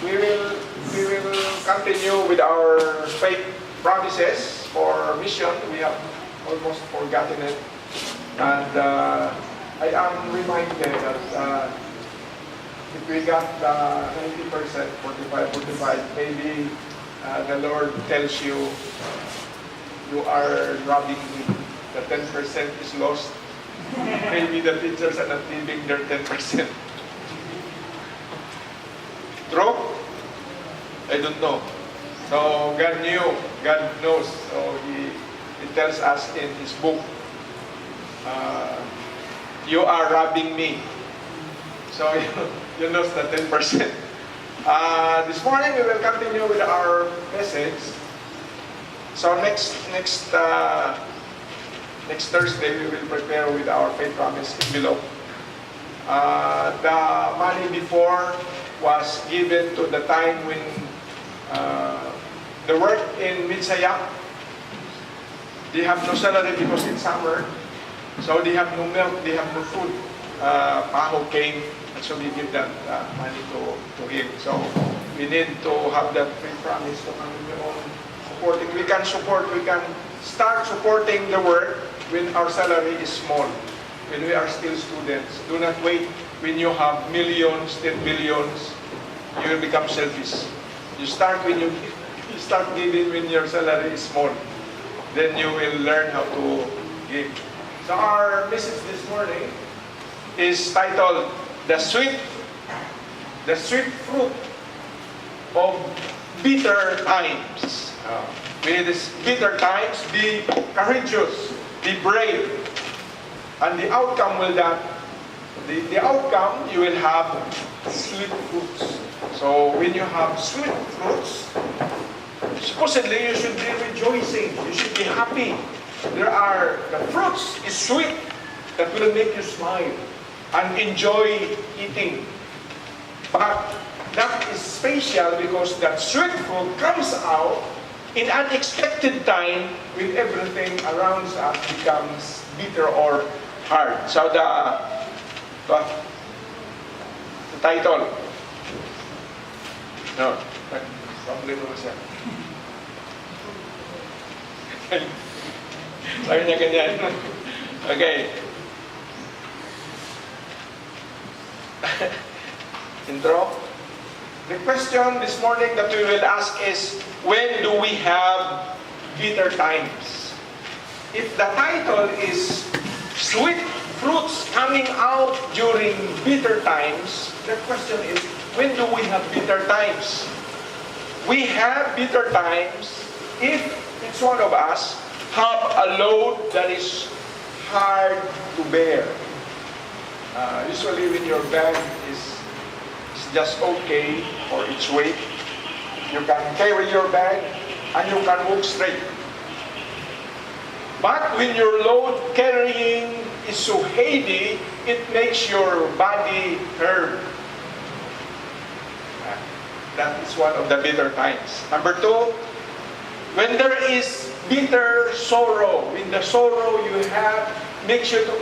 we will continue with our faith promises for mission. We have almost forgotten it, and I am reminded that if we got 90%, 45, maybe the Lord tells you, you are robbing me. The 10% is lost. Maybe the teachers are not leaving their 10%. True? I don't know. So God knew, God knows. So He tells us in His book, you are robbing me. So you lost the 10%. This morning we will continue with our message. So next Thursday we will prepare with our faith promise envelope. The money before was given to the time when the work in Midsaya, they have no salary because it's summer, so they have no milk, they have no food. Paho came, and so we give that money to him. So we need to have that faith promise to continue on supporting. We can start supporting the work when our salary is small, when we are still students. Do not wait when you have millions, 10 billions, you will become selfish. You start when you start giving when your salary is small. Then you will learn how to give. So our message this morning is titled, The Sweet Fruit of Bitter Times. With these bitter times, be courageous, be brave. And the outcome will that, the outcome, you will have sweet fruits. So when you have sweet fruits, supposedly you should be rejoicing, you should be happy. The fruits is sweet that will make you smile and enjoy eating. But that is special because that sweet fruit comes out in unexpected time when everything around us becomes bitter or hard. So the title. No, problem mo siya. Sabi niya ganyan. Okay. Intro. The question this morning that we will ask is, when do we have bitter times? If the title is Sweet Fruits Coming Out During Bitter Times, the question is, when do we have bitter times? We have bitter times if each one of us have a load that is hard to bear. Usually when your bag is just okay for its weight, you can carry your bag and you can walk straight. But when your load carrying is so heavy, it makes your body hurt. That is one of the bitter times. Number two, when there is bitter sorrow, when the sorrow you have makes you to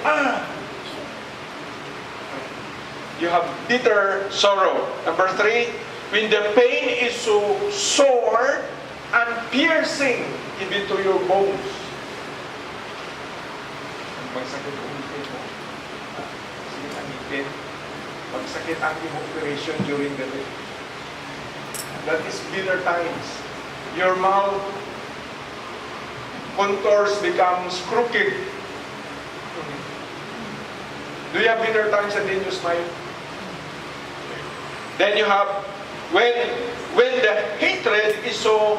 you have bitter sorrow. Number three, when the pain is so sore and piercing even to your bones. Magsakit ang ngipin mo. Magsakit ang ngipin. Magsakit ang operation during the day. That is bitter times. Your mouth contours becomes crooked. Do you have bitter times and then you smile? Then you have when the hatred is so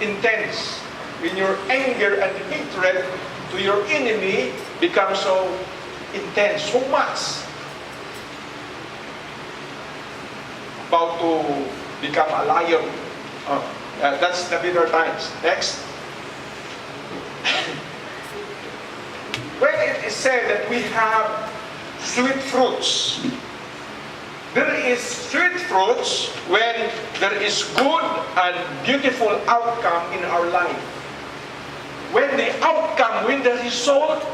intense, when your anger and hatred to your enemy becomes so intense, so much, about to become a lion. That's the bitter times. Next. When it is said that we have sweet fruits, there is sweet fruits when there is good and beautiful outcome in our life. When the outcome, when the result,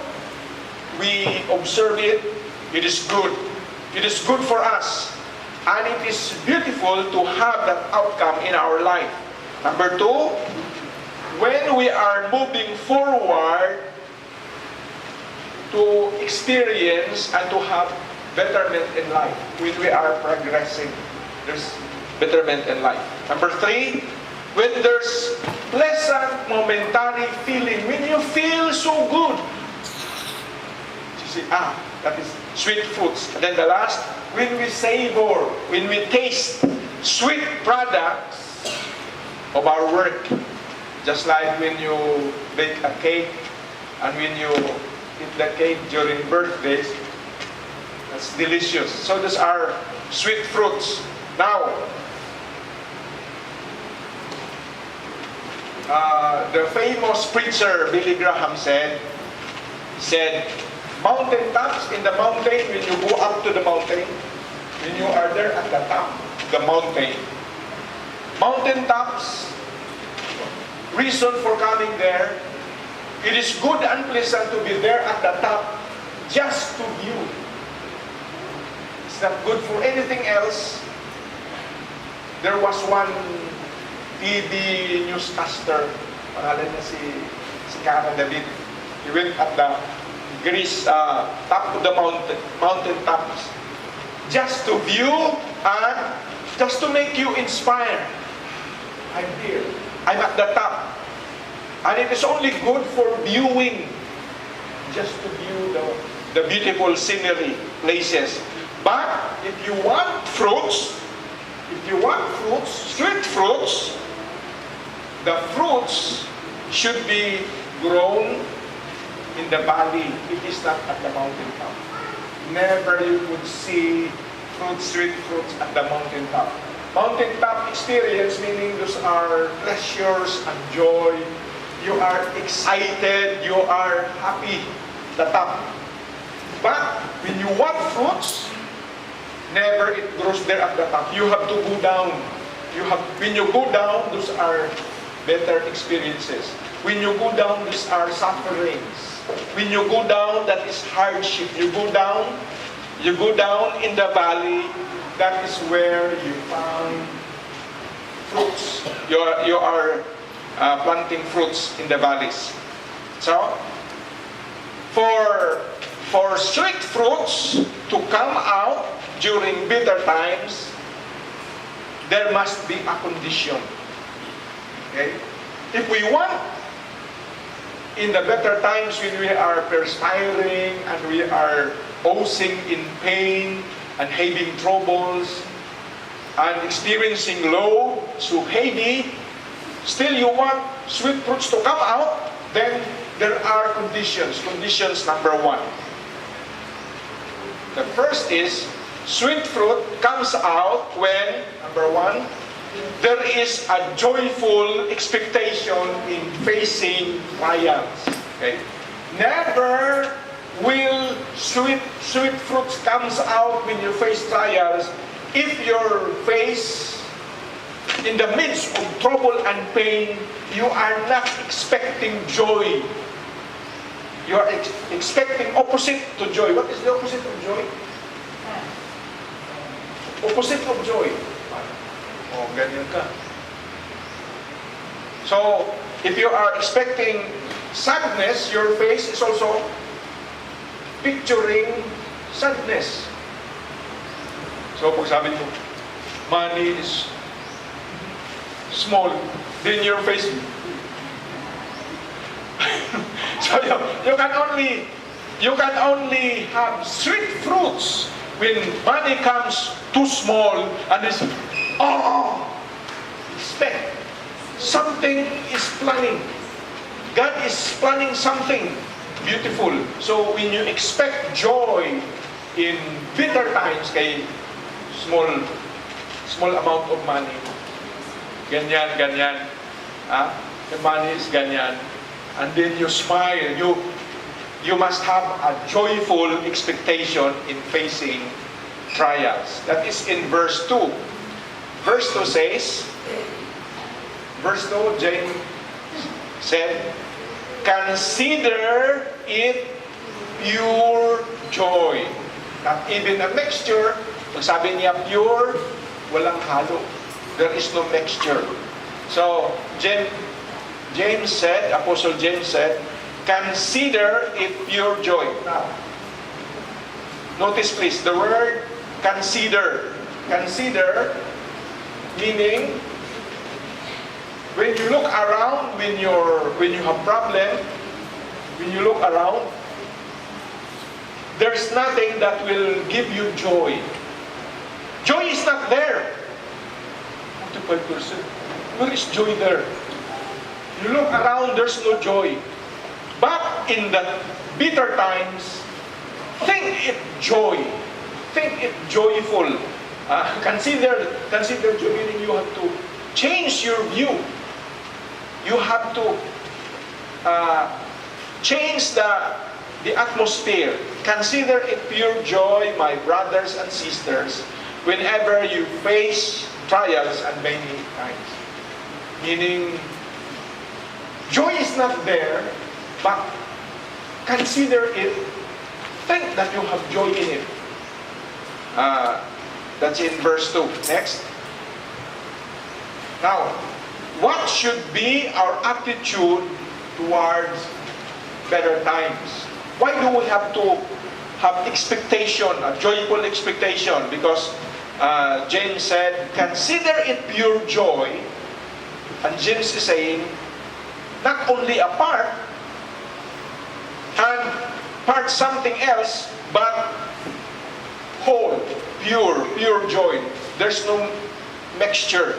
we observe it, it is good. It is good for us. And it is beautiful to have that outcome in our life. Number two, when we are moving forward to experience and to have betterment in life, when we are progressing, there's betterment in life. Number three, when there's pleasant momentary feeling, when you feel so good, you see, that is sweet fruits. And then the last, when we savor, when we taste sweet products of our work, just like when you bake a cake and when you eat the cake during birthdays, that's delicious. So those are sweet fruits. Now, the famous preacher Billy Graham said, mountain tops, in the mountain, when you go up to the mountain, when you are there at the top of the mountain tops, reason for coming there, it is good and pleasant to be there at the top just to view. It's not good for anything else. There was one TV newscaster, pangalan niya si Kara David. He went at the Greece top of the mountain tops just to view and just to make you inspired. I'm here. I'm at the top. And it is only good for viewing, just to view the beautiful scenery, places. But if you want fruits, sweet fruits, the fruits should be grown in the valley. It is not at the mountain top. Never you would see sweet fruits at the mountain top. Mountain top experience, meaning those are pleasures and joy. You are excited, you are happy, the top. But when you want fruits, never it grows there at the top. You have to go down. When you go down, those are better experiences. When you go down, these are sufferings. When you go down, that is hardship. You go down in the valley, that is where you find fruits. You are planting fruits in the valleys. So, for sweet fruits to come out during bitter times, there must be a condition. Okay? If we want, in the better times when we are perspiring and we are oozing in pain and having troubles and experiencing load so heavy, still you want sweet fruits to come out, then there are conditions. Conditions number one. The first is, sweet fruit comes out when, number one, there is a joyful expectation in facing trials. Okay? Never will sweet fruits comes out when you face trials if your face, in the midst of trouble and pain, you are not expecting joy. You are expecting opposite to joy. What is the opposite of joy? Opposite of joy. Oh, ganyan ka. So, if you are expecting sadness, your face is also picturing sadness. So, pag sabi mo, money is small, then your face. So, you can only have sweet fruits when money comes too small and it's, expect something is planning. God is planning something beautiful. So when you expect joy in bitter times, kay small amount of money, ganyan, the money is ganyan, and then you smile, you must have a joyful expectation in facing trials. That is in verse 2. Verse 2 says, James said, consider it pure joy. Not even a mixture, Pag sabi niya pure, walang halo. There is no mixture. So, James said, Apostle James said, consider it pure joy. Now, notice please, the word consider. Consider, meaning, when you look around, when you have problem, when you look around, there's nothing that will give you joy. Joy is not there. 45%. Where is joy there? You look around, there's no joy. But in the bitter times, think it joy. Think it joyful. Consider joy, meaning you have to change your view. You have to change the atmosphere. Consider it pure joy, my brothers and sisters, whenever you face trials and many times. Meaning, joy is not there, but consider it. Think that you have joy in it. That's in verse 2. Next. Now, what should be our attitude towards better times? Why do we have to have expectation, a joyful expectation? Because James said, consider it pure joy. And James is saying, not only a part, and part something else, but whole, pure joy. There's no mixture.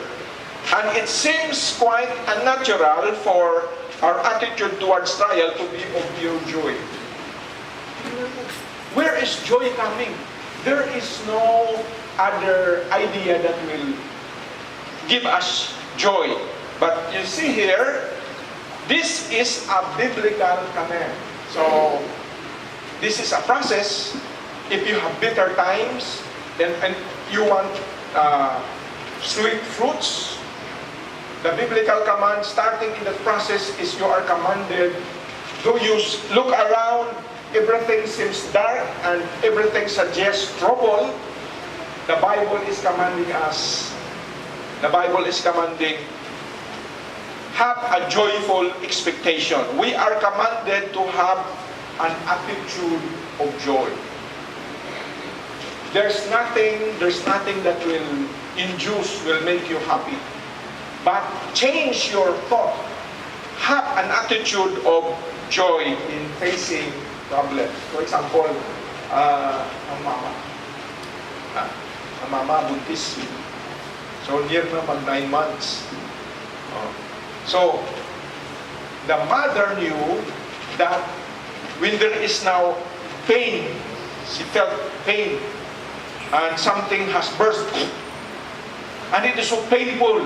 And it seems quite unnatural for our attitude towards trial to be of pure joy. Where is joy coming? There is no other idea that will give us joy. But you see here, this is a biblical command. So, this is a process. If you have bitter times, and you want sweet fruits, the biblical command starting in the process is you are commanded, though you look around, everything seems dark and everything suggests trouble, the Bible is commanding us, have a joyful expectation. We are commanded to have an attitude of joy. There's nothing that will make you happy. But change your thought. Have an attitude of joy in facing problems. For example, ang mama buntis. So near na mag 9 months. So the mother knew that when there is now pain, she felt pain, and something has burst, and it is so painful.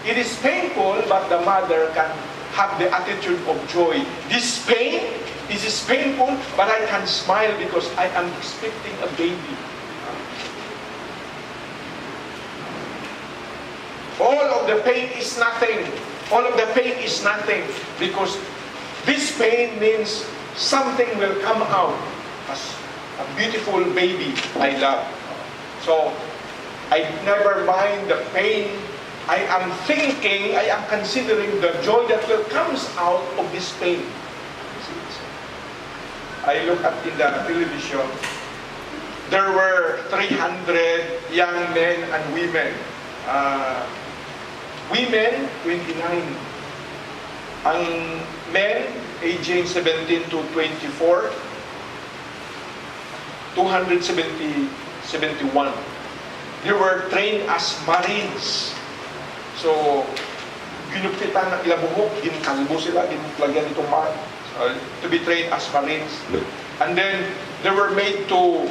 It is painful, but the mother can have the attitude of joy. This is painful, but I can smile because I am expecting a baby. All of the pain is nothing. All of the pain is nothing because this pain means something will come out as a beautiful baby I love. So, I never mind the pain. I am considering the joy that will comes out of this pain. I look at in the television, there were 300 young men and women. Women, 29. Ang men, aging 17 to 24, 271. They were trained as Marines. So, ginupitan ng ilang buhok, ginkalbo sila, ginuplagyan itong to be trained as Marines. And then, they were made to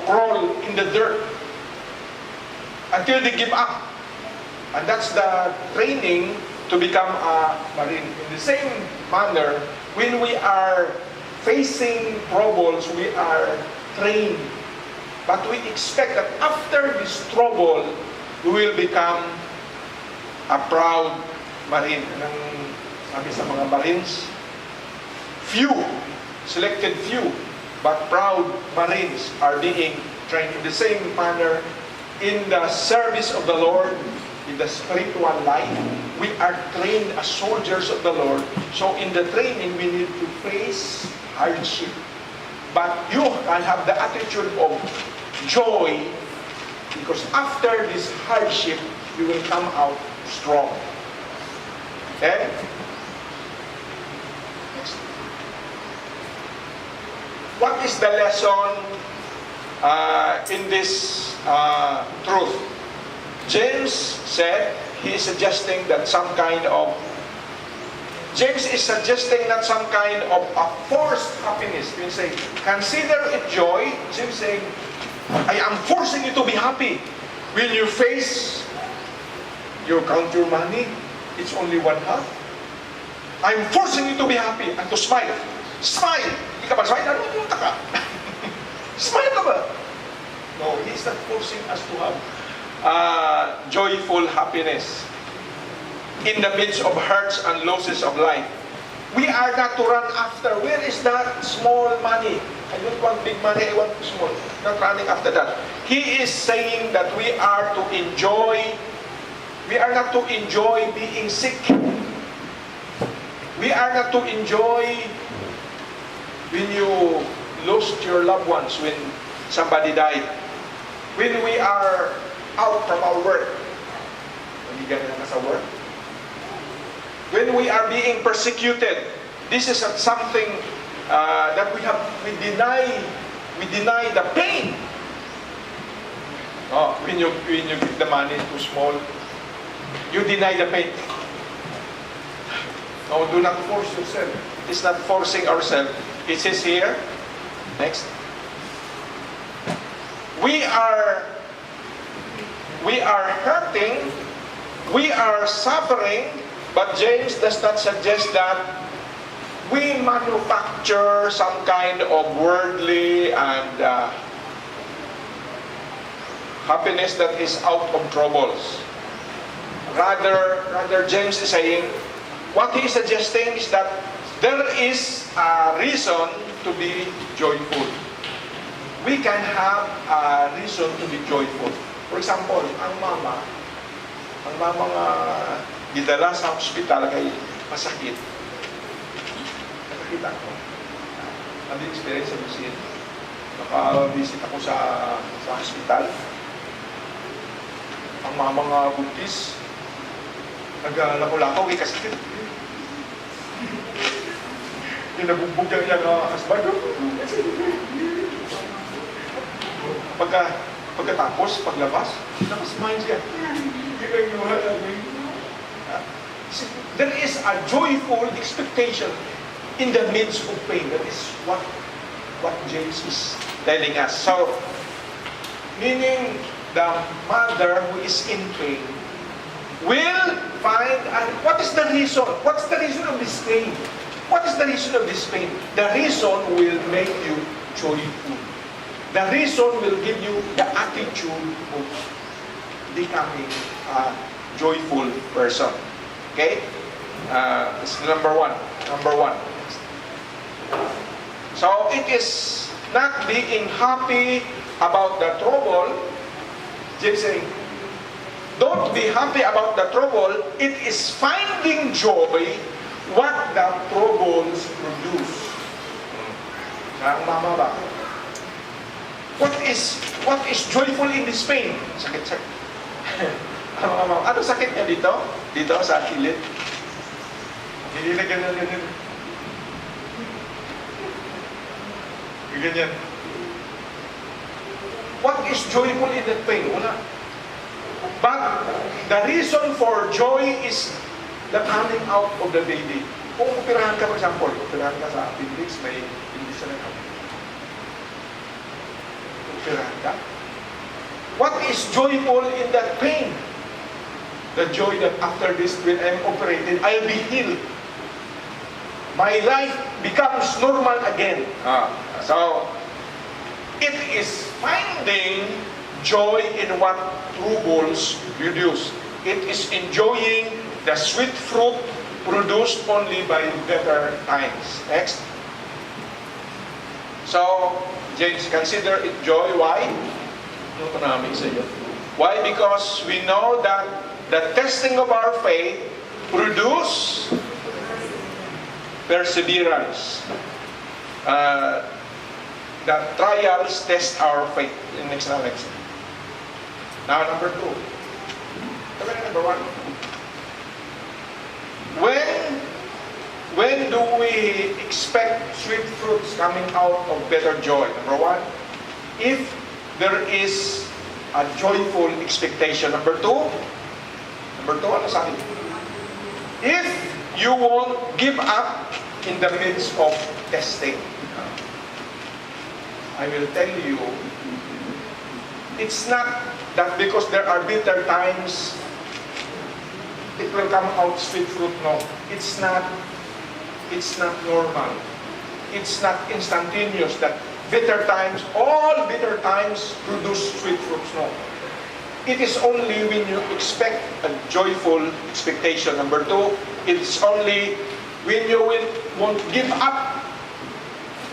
crawl in the dirt until they give up. And that's the training to become a Marine. In the same manner, when we are facing troubles, we are trained. But we expect that after this trouble, we will become a proud Marine. Anong sabi sa mga Marines? Selected few, but proud Marines are being trained in the same manner in the service of the Lord, in the spiritual life. We are trained as soldiers of the Lord. So in the training, we need to face hardship. But you can have the attitude of joy, because after this hardship, you will come out strong. Okay? Next. What is the lesson in this truth? James said he is suggesting that James is suggesting not some kind of a forced happiness. He say, consider it joy. James saying, I am forcing you to be happy. When you face, you count your money, it's only one half. I'm forcing you to be happy and to smile. Smile! Hindi ka ba smile? Ano yung taka? Smile ka ba? No, He's not forcing us to have joyful happiness in the midst of hurts and losses of life. We are not to run after. Where is that small money? I don't want big money, I want small. Not running after that. He is saying that we are not to enjoy being sick. We are not to enjoy when you lost your loved ones, when somebody died. When we are out from our work. Hindi ganyan na sa work. When we are being persecuted, this is something that we deny the pain. Oh, when you give the money too small, you deny the pain. No, do not force yourself. It's not forcing ourselves. It says here, next. We are hurting, we are suffering, but James does not suggest that we manufacture some kind of worldly and happiness that is out of troubles. Rather, James is saying, what he is suggesting is that there is a reason to be joyful. We can have a reason to be joyful. For example, ang mama nga gidala sa hospital kay masakit. Nakakita ko. Ano yung experience sa visit? Naka-visit ako sa hospital. Ang mama nga buntis, naglako-lakaw, kasi pinabugbog niya nga husband. Pagkatapos, paglabas, nakasmile siya. There is a joyful expectation in the midst of pain. That is what James is telling us. So, meaning the mother who is in pain will find, and what is the reason? What's the reason of this pain? What is the reason of this pain? The reason will make you joyful. The reason will give you the attitude of becoming a joyful person. Okay? This is number one. So it is not being happy about the trouble. James saying, don't be happy about the trouble. It is finding joy what the troubles produce. Ang mama ba? What is joyful in this pain? Sakit. Ano sakit niya dito? Dito sa kilid? Hindi na ganyan. Ganyan. What is joyful in that pain? Wala. But the reason for joy is the coming out of the baby. Kung operahan ka, for example, operahan ka sa appendix, may appendix na lang. Operahan ka. What is joyful in that pain? The joy that after this, when I'm operated, I'll be healed. My life becomes normal again. So, it is finding joy in what troubles produce. It is enjoying the sweet fruit produced only by better times. Next. So, James, consider it joy. Why? Ano pa namin sa iyo? Why? Because we know that the testing of our faith produce perseverance. The trials test our faith. Next. Now, number 2. Number 1. When do we expect sweet fruits coming out of bitter joy? Number 1, if there is a joyful expectation. Number 2, ano sabi? If you won't give up in the midst of testing. I will tell you, it's not that because there are bitter times, it will come out sweet fruit. No, it's not normal. It's not instantaneous that all bitter times produce sweet fruits. No. It is only when you expect a joyful expectation. Number 2, it's only when you won't give up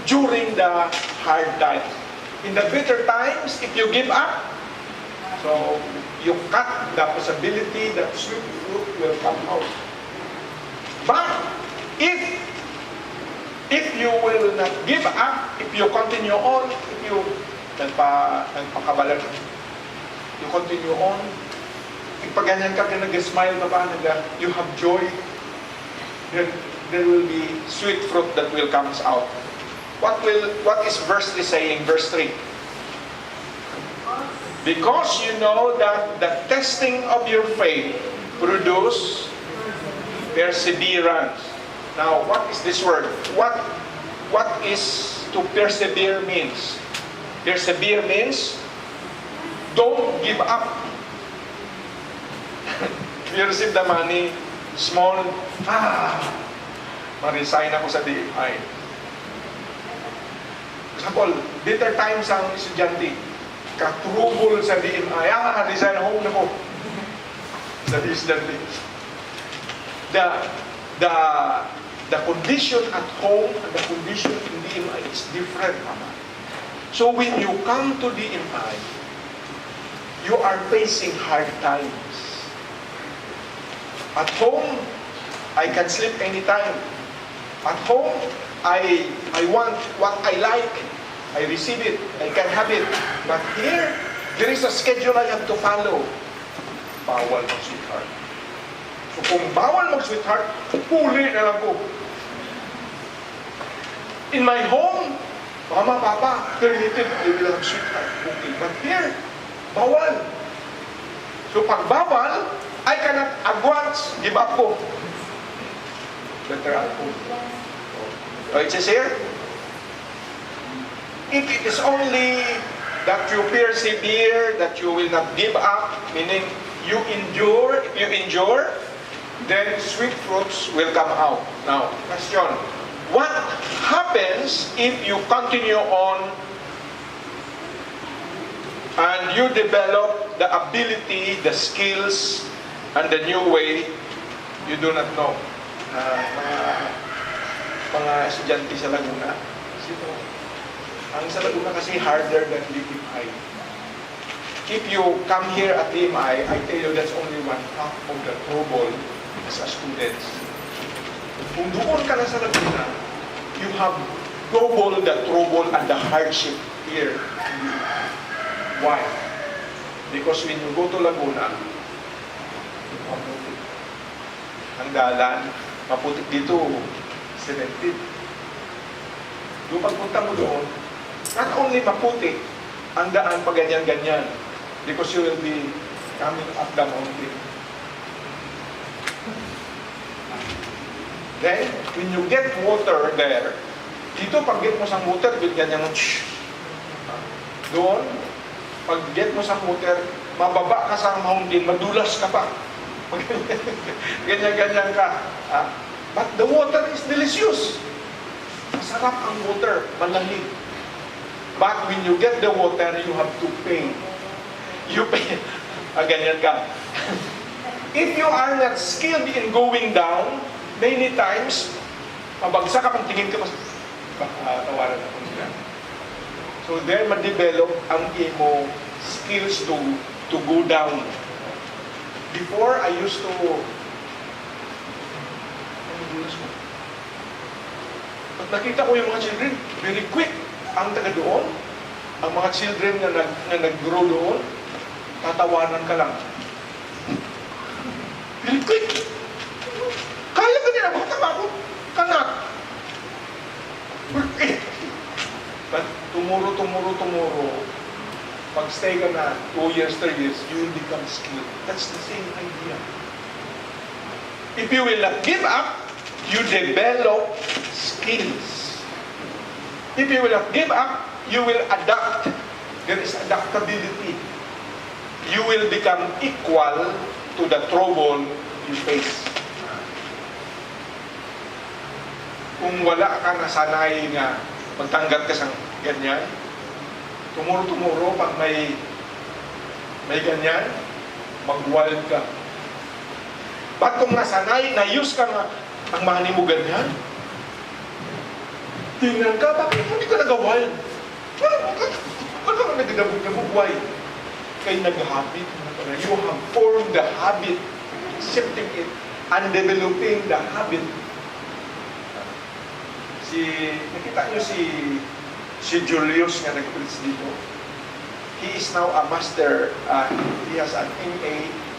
during the hard times. In the bitter times, if you give up, so you cut the possibility that sweet fruit will come out. But if you will not give up, if you continue on, if you nagpakabalan, you continue on, pag ganyan ka, nag-smile ka ba, you have joy, then there will be sweet fruit that will come out. What is verse 3 saying? Verse 3. Because you know that the testing of your faith produce perseverance. Now, what is this word? What is to persevere means? Persevere means don't give up. You receive the money, small, ma-resign ako sa DMI. Example, bitter times ang estudyante, katrubol sa DMI, resign home na po. Sa estudyante. The condition at home and the condition in DMI is different. So when you come to DMI, you are facing hard times. At home, I can sleep anytime. At home, I want what I like. I receive it. I can have it. But here, there is a schedule I have to follow. Bawal mag-sweetheart. So kung bawal mag-sweetheart, puli na lang po. In my home, mama, papa, permitted, they will have sweetheart. Okay. But here, bawal. So pag bawal, I cannot at once give up po. Better at home. So it says here, if it is only that you persevere, that you will not give up, meaning you endure, if you endure, then sweet fruits will come out. Now, question, what happens if you continue on and you develop the ability, the skills, and the new way you do not know? Mga estudyante sa Laguna, ang sa Laguna kasi harder than DMI. If you come here at DMI, I tell you that's only one half of the trouble as a student. Kung doon ka na sa Laguna, you have double the trouble and the hardship here. Why? Because when you go to Laguna, maputik. Ang dalan, maputik dito, selected. Yung pagpunta mo doon, not only maputik, ang daan pa ganyan-ganyan, because you will be coming up the mountain. Then, when you get water there, dito pag get mo sa water, ganyan mo, doon, pag get mo sa water, mababa ka sa mountain, madulas ka pa. Ganyan-ganyan ka. But the water is delicious. Masarap ang water, malamig. But when you get the water, you have to pay. You pay. Ganyan ka. If you are not skilled in going down, many times, mabagsak ka, pang tingin ka, tawaran ako nila. So there, ma-develop ang imo skills to go down. Before, I used to... Pag nakita ko yung mga children, very quick ang taga doon. Ang mga children na nag-grow doon, tatawanan ka lang. Very quick. Kaya ka nila, bakit ako? Kanak. But tomorrow, pag stay ka na 2 years, 3 years, you will become skilled. That's the same idea. If you will not give up, you develop skills. If you will not give up, you will adapt. There is adaptability. You will become equal to the trouble you face. Kung wala ka nasanay nga magtanggap ka sa ganyan, tomorrow, pag may ganyan, mag-wild ka. Ba't kung nasanay, na-use ka nga, ang mani mo ganyan, tingnan ka, bakit hindi ka nag-wild? Ano ka nagdabog-dabog? Why? Kaya nag-habit. You have formed the habit, accepting it, and developing the habit. Nakita nyo si Julius nga nag-preach dito. He is now a master. He has an MA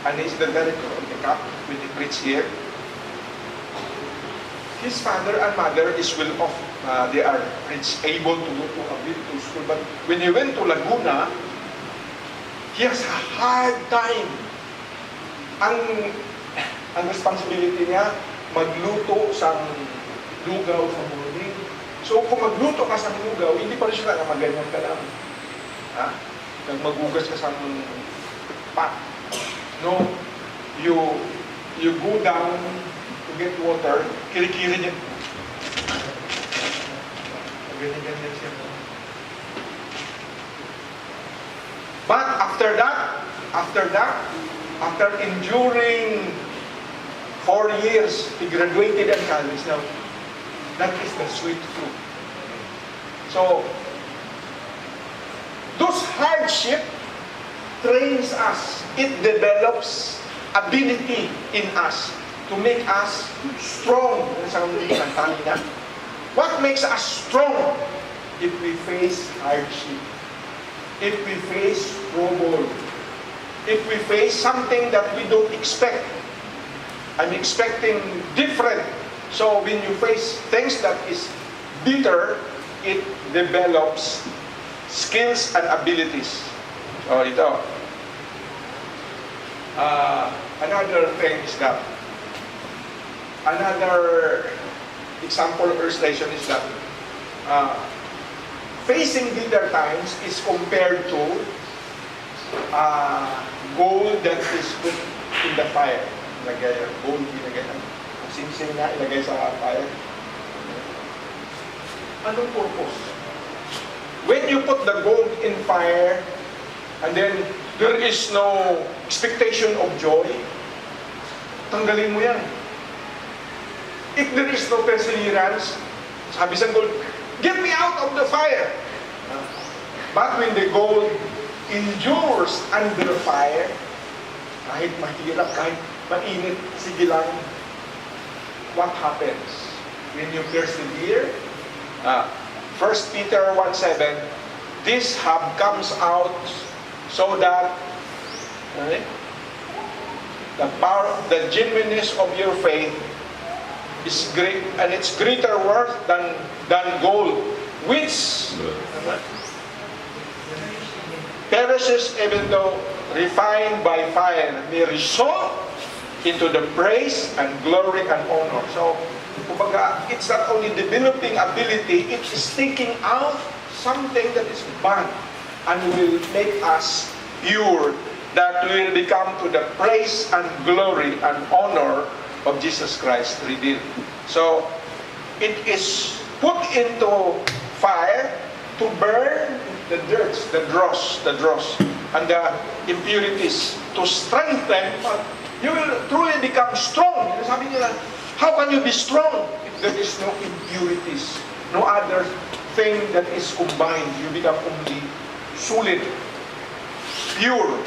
and he is the director of the camp when he preach here. His father and mother is well off. They are able to go to a beautiful school. But when he went to Laguna, he has a hard time. Ang responsibility niya, magluto sa lugaw sa morning. So kung magluto ka sa lugaw, hindi pa rin siya na maganyan ka lang. Nang magugas ka sa pot. No, you go down to get water, kiri-kiri niya. Ganyan siya. But after that, after enduring 4 years, he graduated in college. Now, that is the sweet fruit. So, those hardship trains us. It develops ability in us to make us strong. What makes us strong? If we face hardship, if we face trouble, if we face something that we don't expect. I'm expecting different. So when you face things that is bitter, it develops skills and abilities. So ito. Another thing is that, another example or illustration is that facing bitter times is compared to gold that is put in the fire. Ilagay, gold ilagay. Sing-sing na ilagay sa fire. Anong purpose? When you put the gold in fire and then there is no expectation of joy, tanggalin mo yan. If there is no perseverance, sabi sa gold, get me out of the fire. But when the gold endures under fire, kahit mahirap, kahit mainit, sige lang, what happens? When you persevere, 1 Peter 1:7, this hub comes out so that the power, the genuineness of your faith is great, and it's greater worth than gold, which perishes even though refined by fire, may result into the praise and glory and honor. So, kumbaga, it's not only developing ability, it is taking out something that is bad and will make us pure, that will become to the praise and glory and honor of Jesus Christ revealed. So, it is put into fire to burn the dirt, the dross, and the impurities, to strengthen. You will truly become strong. Sabi nila, how can you be strong if there is no impurities, no other thing that is combined? You become only solid. pure.